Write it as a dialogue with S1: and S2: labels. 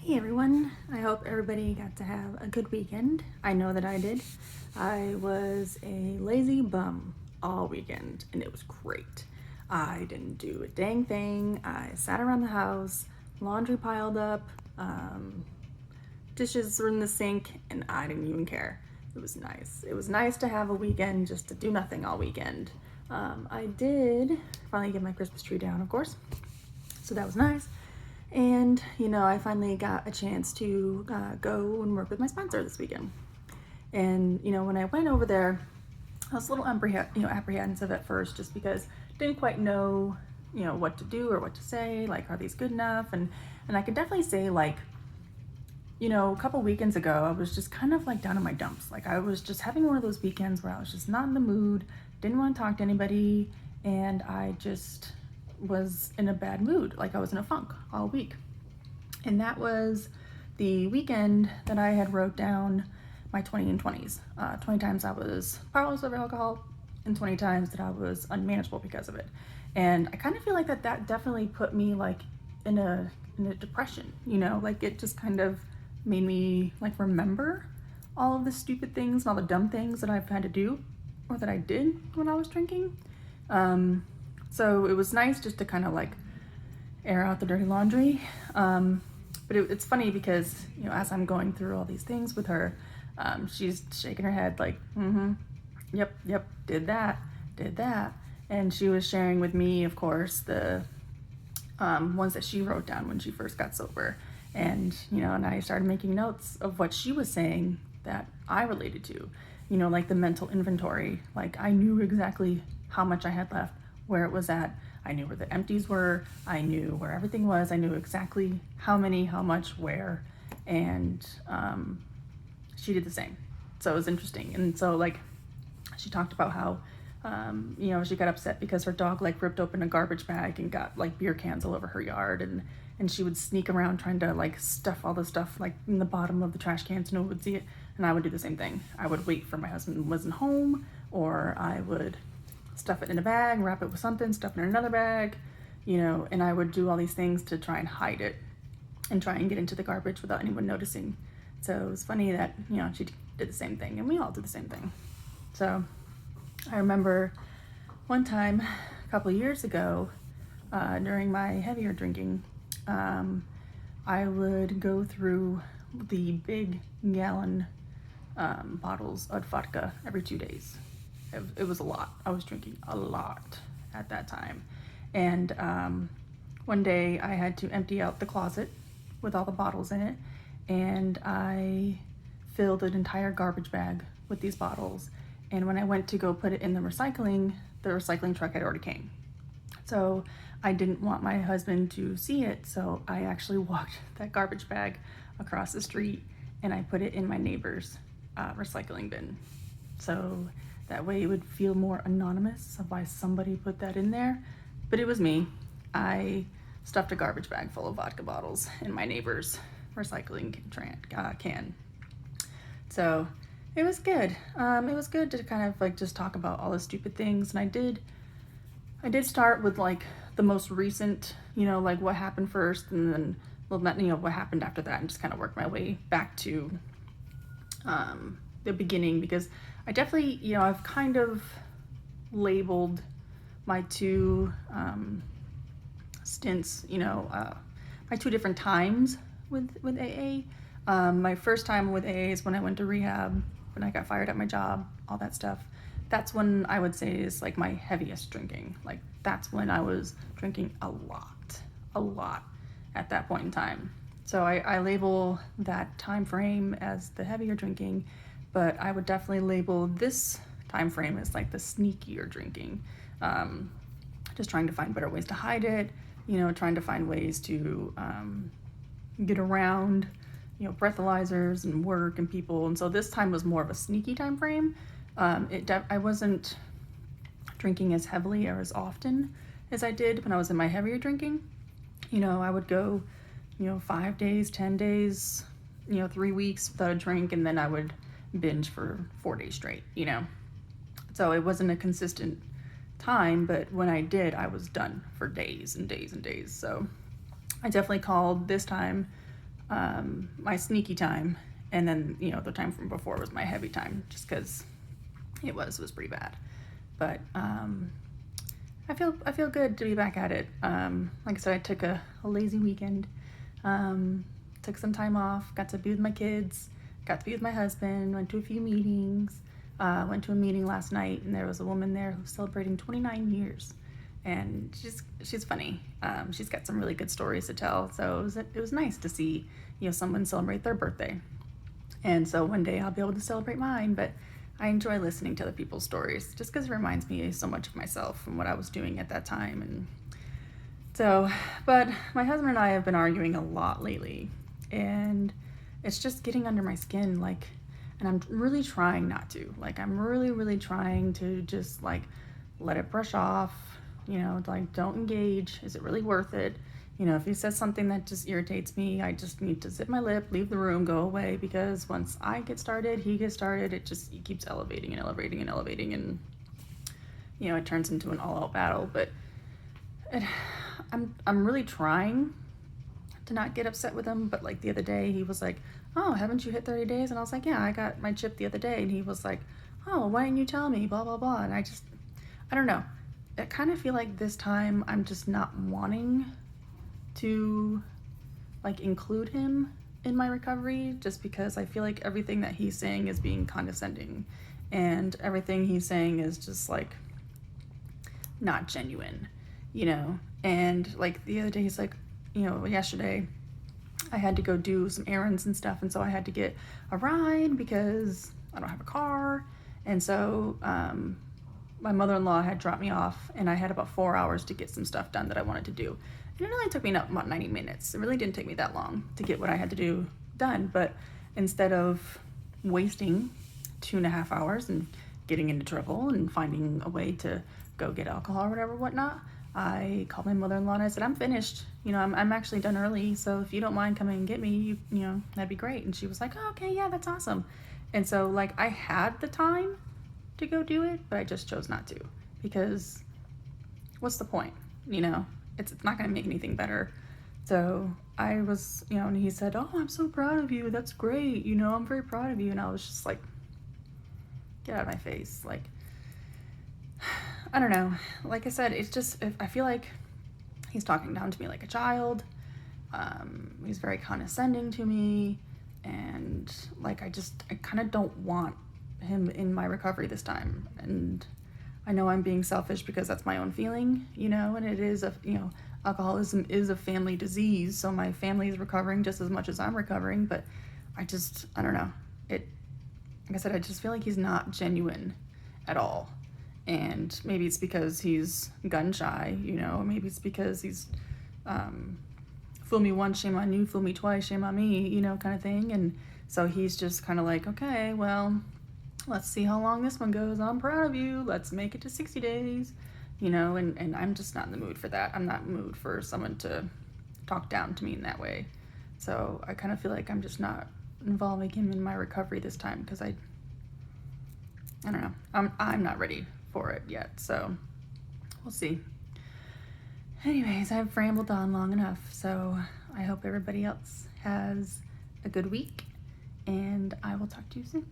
S1: Hey everyone, I hope everybody got to have a good weekend. I know that I did. I was a lazy bum all weekend and it was great. I didn't do a dang thing. I sat around the house, laundry piled up, dishes were in the sink, and I didn't even care. It was nice. It was nice to have a weekend just to do nothing all weekend. I did finally get my Christmas tree down, of course, so that was nice. And, I finally got a chance to go and work with my sponsor this weekend. And, when I went over there, I was a little apprehensive at first just because I didn't quite know, what to do or what to say. Like, are these good enough? And I could definitely say, like, a couple weekends ago, I was just kind of like down in my dumps. Like, I was just having one of those weekends where I was just not in the mood, didn't want to talk to anybody, and I just was in a bad mood. Like, I was in a funk all week. And that was the weekend that I had wrote down my 20 and 20s. 20 times I was powerless over alcohol, and 20 times that I was unmanageable because of it. And I kind of feel like that definitely put me like in a depression, like it just kind of made me like remember all of the stupid things and all the dumb things that I've had to do or that I did when I was drinking. So it was nice just to kind of like air out the dirty laundry. But it's funny because, as I'm going through all these things with her, she's shaking her head like, yep, did that. And she was sharing with me, of course, the ones that she wrote down when she first got sober. And, and I started making notes of what she was saying that I related to, like the mental inventory. Like, I knew exactly how much I had left, where it was at. I knew where the empties were. I knew where everything was. I knew exactly how many, how much, where. And she did the same. So it was interesting. And so, like, she talked about how, she got upset because her dog, like, ripped open a garbage bag and got, like, beer cans all over her yard. And she would sneak around trying to, like, stuff all the stuff, like, in the bottom of the trash can so no one would see it. And I would do the same thing. I would wait for my husband wasn't home, or I would stuff it in a bag, wrap it with something, stuff it in another bag, and I would do all these things to try and hide it and try and get into the garbage without anyone noticing. So it was funny that, she did the same thing, and we all did the same thing. So I remember one time a couple of years ago, during my heavier drinking, I would go through the big gallon bottles of vodka every 2 days. It was a lot. I was drinking a lot at that time. And one day I had to empty out the closet with all the bottles in it, and I filled an entire garbage bag with these bottles. And when I went to go put it in the recycling truck had already came. So I didn't want my husband to see it, so I actually walked that garbage bag across the street and I put it in my neighbor's recycling bin. So that way it would feel more anonymous of why somebody put that in there. But it was me. I stuffed a garbage bag full of vodka bottles in my neighbor's recycling can. So it was good. It was good to kind of like just talk about all the stupid things. And I did start with like the most recent, like what happened first, and then what happened after that, and just kind of work my way back to the beginning, because I definitely, I've kind of labeled my two stints, my two different times with AA. My first time with AA is when I went to rehab, when I got fired at my job, all that stuff. That's when I would say is like my heaviest drinking. Like, that's when I was drinking a lot at that point in time. So I label that time frame as the heavier drinking, but I would definitely label this time frame as like the sneakier drinking. Just trying to find better ways to hide it, trying to find ways to get around, breathalyzers and work and people. And so this time was more of a sneaky time frame. I wasn't drinking as heavily or as often as I did when I was in my heavier drinking. I would go, 5 days, 10 days, 3 weeks without a drink, and then I would binge for 4 days straight, So it wasn't a consistent time, but when I did, I was done for days and days and days. So I definitely called this time my sneaky time, and then, you know, the time from before was my heavy time, just because it was pretty bad. But I feel good to be back at it. Like I said, I took a lazy weekend, took some time off, got to be with my kids, got to be with my husband, went to a few meetings, went to a meeting last night, and there was a woman there who's celebrating 29 years. And she's funny. She's got some really good stories to tell. So it was nice to see, you know, someone celebrate their birthday. And so one day I'll be able to celebrate mine. But I enjoy listening to other people's stories just because it reminds me so much of myself and what I was doing at that time. And so, but my husband and I have been arguing a lot lately, and it's just getting under my skin. Like, and I'm really trying not to. Like, I'm really trying to just like let it brush off. You know, like, don't engage. Is it really worth it? You know, if he says something that just irritates me, I just need to zip my lip, leave the room, go away, because once I get started, he gets started, it keeps elevating and elevating and elevating, and, you know, it turns into an all-out battle. But I'm really trying to not get upset with him. But like the other day, he was like, "Oh, haven't you hit 30 days?" And I was like, "Yeah, I got my chip the other day." And he was like, "Oh, why didn't you tell me, blah blah blah." And I don't know. I kind of feel like this time I'm just not wanting to like include him in my recovery, just because I feel like everything that he's saying is being condescending, and everything he's saying is just like not genuine, you know. And like the other day, he's like, you know, yesterday I had to go do some errands and stuff, and so I had to get a ride because I don't have a car. And so my mother-in-law had dropped me off, and I had about 4 hours to get some stuff done that I wanted to do. And it only took me about 90 minutes. It really didn't take me that long to get what I had to do done. But instead of wasting 2.5 hours and getting into trouble and finding a way to go get alcohol or whatever, whatnot, I called my mother-in-law and I said, "I'm finished. You know, I'm actually done early. So if you don't mind coming and get me, you know, that'd be great." And she was like, "Oh, okay, yeah, that's awesome." And so like I had the time to go do it, but I just chose not to, because what's the point? You know, it's not going to make anything better. So I was, you know, and he said, "Oh, I'm so proud of you. That's great. You know, I'm very proud of you." And I was just like, get out of my face. Like, I don't know. Like I said, it's just, I feel like he's talking down to me like a child. He's very condescending to me. And like, I kind of don't want him in my recovery this time. And I know I'm being selfish because that's my own feeling, you know, and it is you know, alcoholism is a family disease. So my family is recovering just as much as I'm recovering. But I don't know. Like I said, I just feel like he's not genuine at all. And maybe it's because he's gun shy, you know, maybe it's because he's fool me once, shame on you, fool me twice, shame on me, you know, kind of thing. And so he's just kind of like, okay, well, let's see how long this one goes. I'm proud of you. Let's make it to 60 days, you know, and I'm just not in the mood for that. I'm not in the mood for someone to talk down to me in that way. So I kind of feel like I'm just not involving him in my recovery this time, because I don't know. I'm not ready for it yet, so we'll see. Anyways, I've rambled on long enough, so I hope everybody else has a good week, and I will talk to you soon.